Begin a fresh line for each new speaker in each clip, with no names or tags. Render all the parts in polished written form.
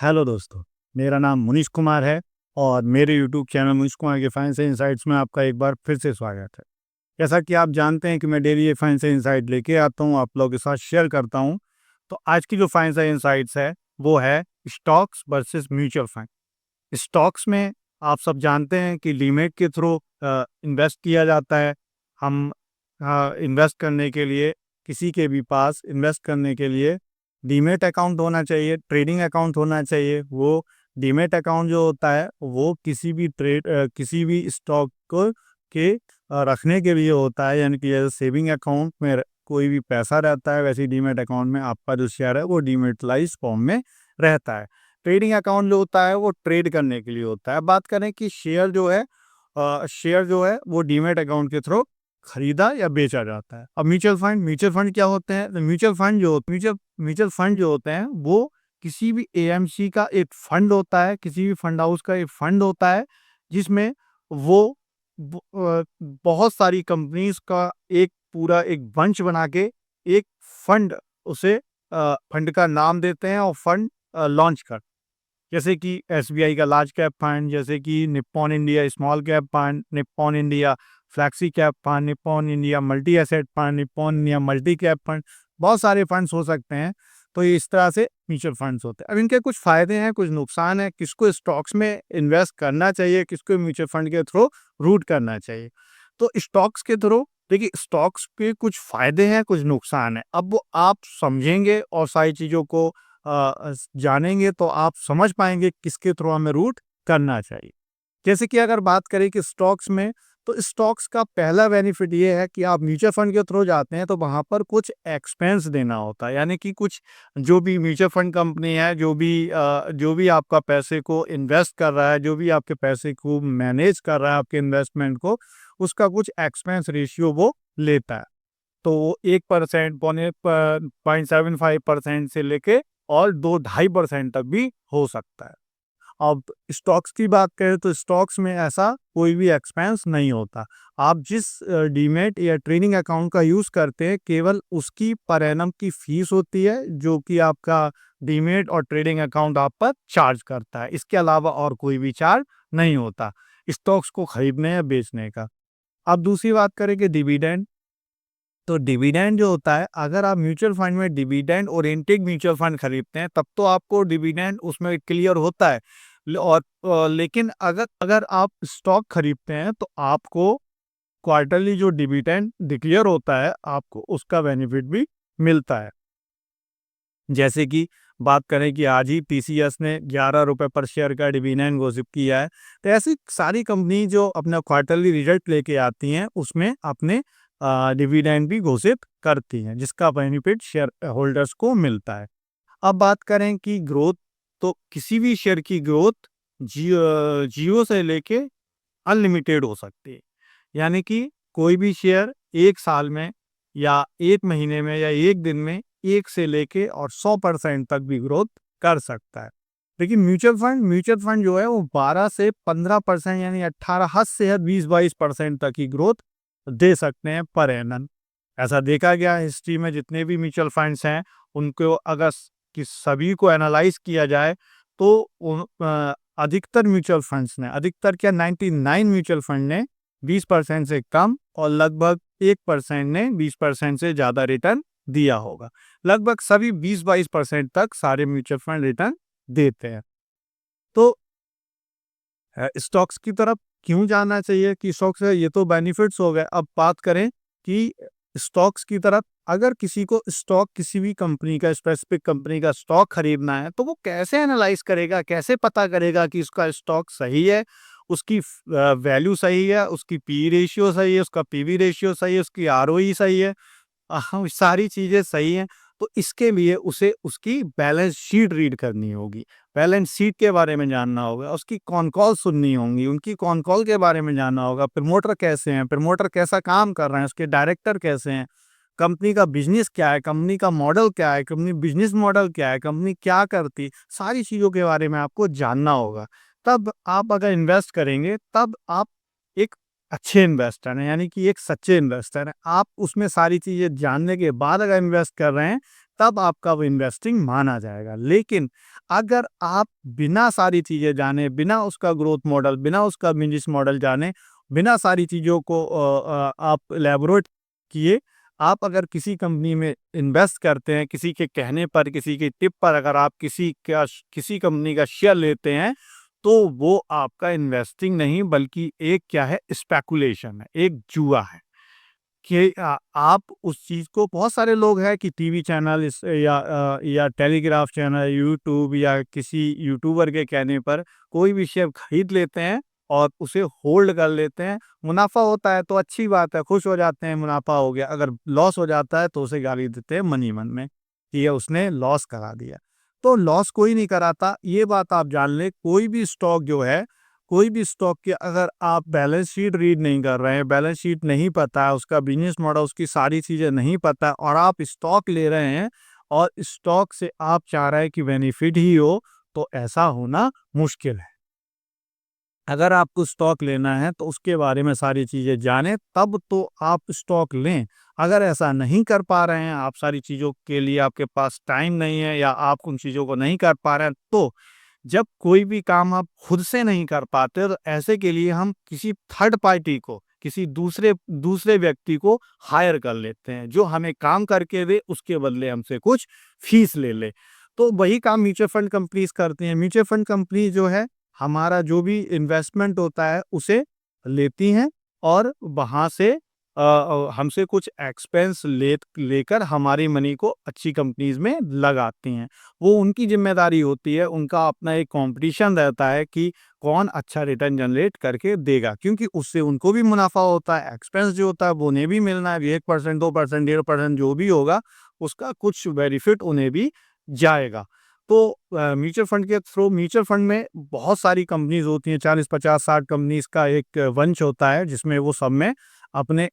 Hello दोस्तों, मेरा नाम मुनीश कुमार है और मेरे यूट्यूब चैनल मुनीश कुमार के फाइनेंशियल इनसाइट्स में आपका एक बार फिर से स्वागत है। जैसा कि आप जानते हैं कि मैं डेली ये फाइनेंशियल इनसाइट लेके आता हूँ, आप लोगों के साथ शेयर करता हूँ। तो आज की जो फाइनेंशियल इनसाइट्स है, वो है stocks versus mutual fund. Stocks में आप सब जानते हैं कि डीमैट के थ्रू इन्वेस्ट किया जाता है। हम इन्वेस्ट करने के लिए किसी के भी पास इन्वेस्ट करने के लिए डीमैट अकाउंट होना चाहिए, ट्रेडिंग अकाउंट होना चाहिए। वो डीमैट अकाउंट जो होता है वो किसी भी स्टॉक को के रखने के लिए होता है, यानी कि जैसे सेविंग अकाउंट में कोई भी पैसा रहता है, वैसे डीमैट अकाउंट में आपका जो शेयर है वो डीमैटिलाइज्ड फॉर्म में रहता है। ट्रेडिंग अकाउंट जो होता है वो ट्रेड करने के लिए होता है। बात करें कि शेयर जो है वो डीमैट अकाउंट के थ्रू खरीदा या बेचा जाता है। अब म्यूचुअल फंड क्या होते हैं? तो म्यूचुअल फंड जो होते हैं वो किसी भी एएमसी का एक फंड होता है, किसी भी फंड हाउस का एक फंड होता है, जिसमें वो बहुत सारी कंपनीज का एक बंच बना के एक फंड, उसे फंड का नाम देते हैं और फंड लॉन्च कर, जैसे कि एसबीआई का लार्ज कैप फंड, जैसे कि Nippon India small cap fund, Nippon India flexi cap fund, Nippon India multi asset fund, Nippon India multi cap fund. बहुत सारे फंड्स हो सकते हैं। तो ये इस तरह से म्यूचुअल फंड्स होते हैं। अब इनके कुछ फायदे हैं, कुछ नुकसान है, किसको स्टॉक्स में इन्वेस्ट करना चाहिए, किसको म्यूचुअल फंड के थ्रू रूट करना चाहिए। तो स्टॉक्स के थ्रू देखिए, स्टॉक्स के कुछ फायदे हैं, कुछ नुकसान है। अब वो आप समझेंगे और सारी चीज़ों को जानेंगे तो आप समझ पाएंगे किसके थ्रू हमें रूट करना चाहिए। जैसे कि अगर बात करें कि स्टॉक्स में, तो स्टॉक्स का पहला बेनिफिट ये है कि आप म्यूचुअल फंड के थ्रू जाते हैं तो वहाँ पर कुछ एक्सपेंस देना होता है, यानी कि कुछ जो भी म्यूचुअल फंड कंपनी है, जो भी आपका पैसे को इन्वेस्ट कर रहा है, जो भी आपके पैसे को मैनेज कर रहा है, आपके इन्वेस्टमेंट को, उसका कुछ एक्सपेंस रेशियो वो लेता है। तो 1%, 0.75% से लेके और 2-2.5% तक भी हो सकता है। अब स्टॉक्स की बात करें तो स्टॉक्स में ऐसा कोई भी एक्सपेंस नहीं होता। आप जिस डीमैट या ट्रेडिंग अकाउंट का यूज़ करते हैं, केवल उसकी पर एनम की फीस होती है, जो कि आपका डीमैट और ट्रेडिंग अकाउंट आप पर चार्ज करता है। इसके अलावा और कोई भी चार्ज नहीं होता स्टॉक्स को खरीदने या बेचने का। अब दूसरी बात करें कि डिविडेंड, तो डिविडेंड जो होता है, अगर आप म्यूचुअल फंड में डिविडेंड ओरिएंटेड म्यूचुअल फंड खरीदते हैं तब तो आपको डिविडेंड उसमें क्लियर होता है। लेकिन अगर अगर आप स्टॉक खरीदते हैं तो आपको क्वार्टरली जो डिविडेंड डिक्लेयर होता है, आपको उसका बेनिफिट भी मिलता है। जैसे कि बात करें कि आज ही टीसीएस ने ₹11 पर शेयर का डिविडेंड घोषित किया है। तो ऐसी सारी कंपनी जो अपना क्वार्टरली रिजल्ट लेके आती हैं, उसमें अपने डिविडेंड भी घोषित करती हैं, जिसका बेनिफिट शेयर होल्डर्स को मिलता है। अब बात करें कि ग्रोथ, तो किसी भी शेयर की ग्रोथ जीरो से लेके अनलिमिटेड हो सकती है। यानी कि कोई भी शेयर 1 साल में या 1 महीने में या 1 दिन में 1 से लेके और 100% तक भी ग्रोथ कर सकता है। लेकिन म्यूचुअल फंड जो है वो 12 से 15%, यानी 18, हद से हद 20-22% तक की ग्रोथ दे सकते हैं पर एनम। ऐसा देखा गया है हिस्ट्री में, जितने भी म्यूचुअल फंड्स हैं उनको अगर कि सभी को एनालाइज किया जाए तो अधिकतर क्या 99 म्यूचुअल फंड ने 20% से कम और लगभग 1% ने 20% से ज़्यादा रिटर्न दिया होगा। लगभग सभी 20-22% तक सारे म्यूचुअल फंड रिटर्न देते हैं। तो स्टॉक्स की तरफ क्यों जाना चाहिए कि स्टॉक्स है, ये तो बेनिफिट्स हो गए। अब बात करें कि स्टॉक्स की तरफ, अगर किसी को स्टॉक किसी भी कंपनी का, स्पेसिफिक कंपनी का स्टॉक खरीदना है तो वो कैसे एनालाइज करेगा, कैसे पता करेगा कि उसका स्टॉक सही है, उसकी वैल्यू सही है, उसकी पी रेशियो सही है, उसका पीवी रेशियो सही है, उसकी आरओई सही है, हाँ, सारी चीज़ें सही हैं। तो इसके लिए उसे उसकी बैलेंस शीट रीड करनी होगी, बैलेंस शीट के बारे में जानना होगा, उसकी कॉन कॉल सुननी होंगी, उनकी कॉन कॉल के बारे में जानना होगा, प्रमोटर कैसे हैं, प्रमोटर कैसा काम कर रहे हैं, उसके डायरेक्टर कैसे हैं, कंपनी का बिजनेस क्या है, कंपनी का मॉडल क्या है, कंपनी बिजनेस मॉडल क्या है, कंपनी क्या करती, सारी चीज़ों के बारे में आपको जानना होगा। तब आप अगर इन्वेस्ट करेंगे, तब आप एक अच्छे इन्वेस्टर हैं, यानी कि एक सच्चे इन्वेस्टर हैं। आप उसमें सारी चीज़ें जानने के बाद अगर इन्वेस्ट कर रहे हैं, तब आपका वो इन्वेस्टिंग माना जाएगा। लेकिन अगर आप बिना सारी चीज़ें जाने, बिना उसका ग्रोथ मॉडल, बिना उसका बिज़नेस मॉडल जाने, बिना सारी चीज़ों को आप इलैबोरेट किए, आप अगर किसी कंपनी में इन्वेस्ट करते हैं, किसी के कहने पर, किसी की टिप पर अगर आप किसी कंपनी का शेयर लेते हैं, तो वो आपका इन्वेस्टिंग नहीं बल्कि एक क्या है, स्पेकुलेशन है, एक जुआ है। कि आप उस चीज़ को, बहुत सारे लोग हैं कि टीवी चैनल या टेलीग्राफ चैनल, यूट्यूब या किसी यूट्यूबर के कहने पर कोई भी शेयर खरीद लेते हैं और उसे होल्ड कर लेते हैं। मुनाफ़ा होता है तो अच्छी बात है, खुश हो जाते हैं, मुनाफ़ा हो गया। अगर लॉस हो जाता है तो उसे गाली देते हैं मन ही मन में कि ये उसने लॉस करा दिया। तो लॉस कोई नहीं कराता, ये बात आप जान लें। कोई भी स्टॉक जो है, कोई भी स्टॉक की अगर आप बैलेंस शीट रीड नहीं कर रहे हैं, बैलेंस शीट नहीं पता है, उसका बिज़नेस मॉडल, उसकी सारी चीज़ें नहीं पता है और आप स्टॉक ले रहे हैं और स्टॉक से आप चाह रहे हैं कि बेनिफिट ही हो, तो ऐसा होना मुश्किल है। अगर आपको स्टॉक लेना है तो उसके बारे में सारी चीज़ें जानें, तब तो आप स्टॉक लें। अगर ऐसा नहीं कर पा रहे हैं, आप सारी चीज़ों के लिए आपके पास टाइम नहीं है या आप उन चीज़ों को नहीं कर पा रहे हैं, तो जब कोई भी काम आप खुद से नहीं कर पाते तो ऐसे के लिए हम किसी थर्ड पार्टी को, किसी दूसरे दूसरे व्यक्ति को हायर कर लेते हैं, जो हमें काम करके दे, उसके बदले हमसे कुछ फीस ले ले। तो वही काम म्यूचुअल फंड कंपनीज करती हैं। म्यूचुअल फंड कंपनी जो है, हमारा जो भी इन्वेस्टमेंट होता है उसे लेती हैं और वहाँ से हमसे कुछ एक्सपेंस लेकर हमारी मनी को अच्छी कंपनीज में लगाती हैं। वो उनकी ज़िम्मेदारी होती है, उनका अपना एक कॉम्पिटिशन रहता है कि कौन अच्छा रिटर्न जनरेट करके देगा, क्योंकि उससे उनको भी मुनाफ़ा होता है, एक्सपेंस जो होता है वो उन्हें भी मिलना है, 1%, 2%, 1.5% जो भी होगा, उसका कुछ बेनिफिट उन्हें भी जाएगा। तो म्यूचुअल फंड के थ्रू, म्यूचुअल फंड में बहुत सारी कंपनीज़ होती हैं, 40, 50, 60 कंपनीज़ का एक वंश होता है, जिसमें वो सब में अपने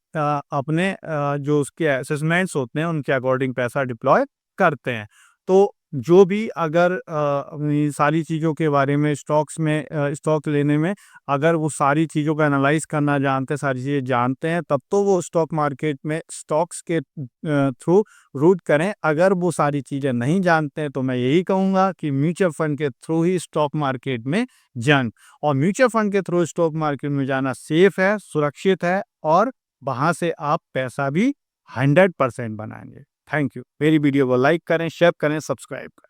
जो उसके असेसमेंट्स होते हैं, उनके अकॉर्डिंग पैसा डिप्लॉय करते हैं। तो जो भी अगर अपनी सारी चीज़ों के बारे में स्टॉक लेने में अगर वो सारी चीज़ों को एनालाइज़ करना जानते हैं, सारी चीज़ें जानते हैं, तब तो वो स्टॉक मार्केट में स्टॉक्स के थ्रू रूट करें। अगर वो सारी चीज़ें नहीं जानते हैं, तो मैं यही कहूँगा कि म्यूचुअल फंड के थ्रू ही स्टॉक मार्केट में जाएँ। और म्यूचुअल फंड के थ्रू स्टॉक मार्केट में जाना सेफ है, सुरक्षित है और वहाँ से आप पैसा भी 100% बनाएँगे। Thank you. मेरी वीडियो को लाइक करें, शेयर करें, सब्सक्राइब करें।